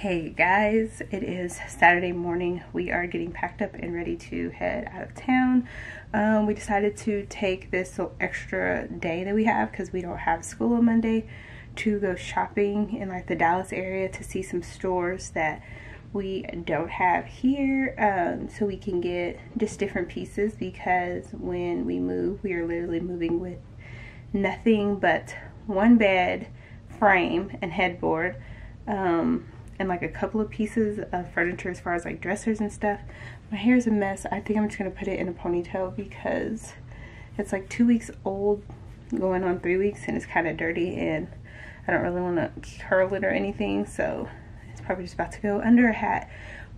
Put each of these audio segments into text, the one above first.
Hey guys, it is Saturday morning. We are getting packed up and ready to head out of town. We decided to take this little extra day that we have because we don't have school on Monday to go shopping in like the Dallas area to see some stores that we don't have here, so we can get just different pieces, because when we move, we are literally moving with nothing but one bed, frame, and headboard, and like a couple of pieces of furniture as far as like dressers and stuff. My hair is a mess. I think I'm just gonna put it in a ponytail because it's like 2 weeks old, going on 3 weeks, and it's kind of dirty, and I don't really want to curl it or anything, so it's probably just about to go under a hat.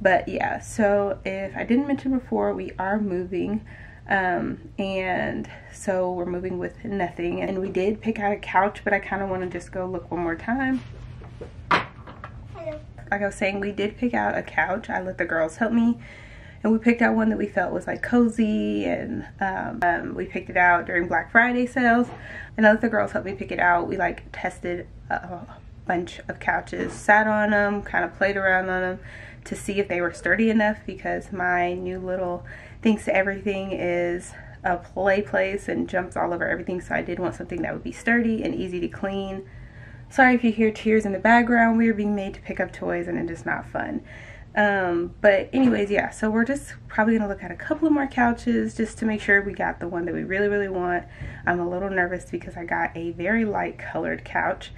But yeah, so if I didn't mention before, we are moving, and so we're moving with nothing, and we did pick out a couch, but I kind of want to just go look one more time. Like I was saying, we did pick out a couch. I let the girls help me, and we picked out one that we felt was like cozy, and we picked it out during Black Friday sales, and I let the girls help me pick it out. We like tested a bunch of couches, sat on them, kind of played around on them to see if they were sturdy enough, because my new little thinks everything is a play place and jumps all over everything, so I did want something that would be sturdy and easy to clean. Sorry if you hear tears in the background. We are being made to pick up toys, and it is not fun. But anyways, yeah, so we're just probably gonna look at a couple of more couches just to make sure we got the one that we really want. I'm a little nervous because I got a very light colored couch,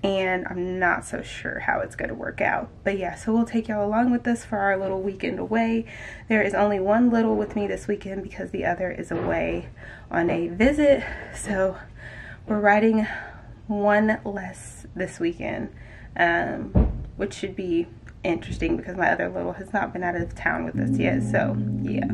and I'm not so sure how it's gonna work out. But yeah, so we'll take y'all along with us for our little weekend away. There is only one little with me this weekend because the other is away on a visit, so we're riding one less this weekend, which should be interesting because my other little has not been out of town with us yet, so yeah.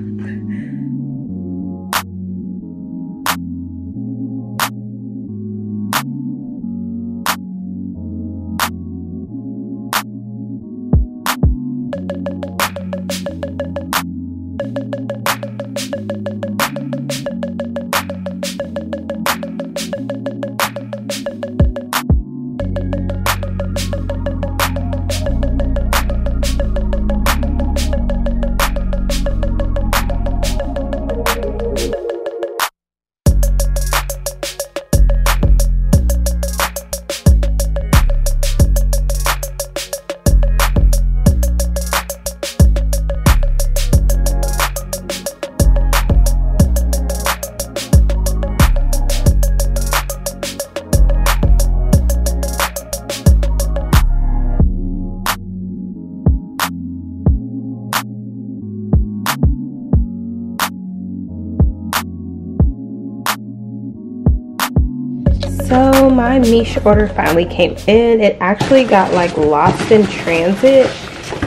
So my Miche order finally came in. It actually got like lost in transit,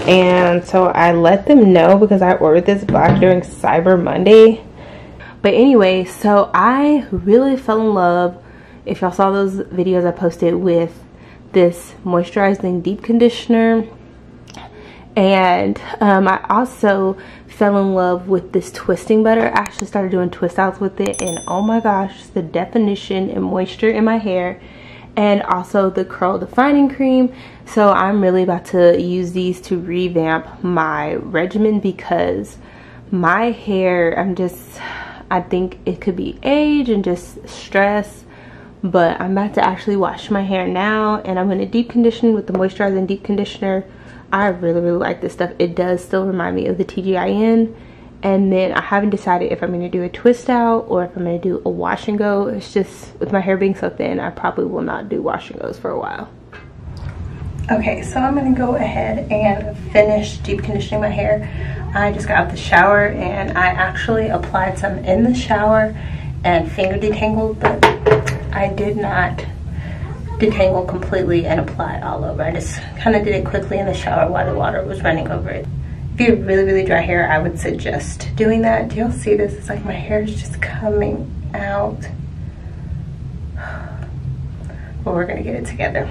and so I let them know because I ordered this box during Cyber Monday. But anyway, so I really fell in love, if y'all saw those videos I posted, with this moisturizing deep conditioner, and I also fell in love with this twisting butter. I actually started doing twist outs with it, and oh my gosh, the definition and moisture in my hair, and also the curl defining cream. So I'm really about to use these to revamp my regimen because my hair, I think it could be age and just stress, but I'm about to actually wash my hair now, and I'm going to deep condition with the moisturizing deep conditioner. I really like this stuff. It does still remind me of the TGIN. And then I haven't decided if I'm going to do a twist out or if I'm going to do a wash and go. It's just, with my hair being so thin, I probably will not do wash and goes for a while. Okay, so I'm going to go ahead and finish deep conditioning my hair. I just got out the shower, and I actually applied some in the shower and finger detangled, but I did not detangle completely and apply all over. I just kind of did it quickly in the shower while the water was running over it. If you have really dry hair, I would suggest doing that. Do y'all see this? It's like my hair is just coming out. Well, we're gonna get it together.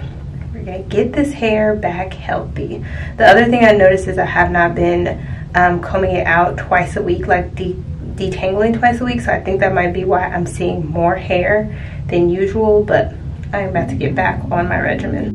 We're gonna get this hair back healthy. The other thing I noticed is I have not been combing it out twice a week, like detangling twice a week, so I think that might be why I'm seeing more hair than usual, but I'm about to get back on my regimen.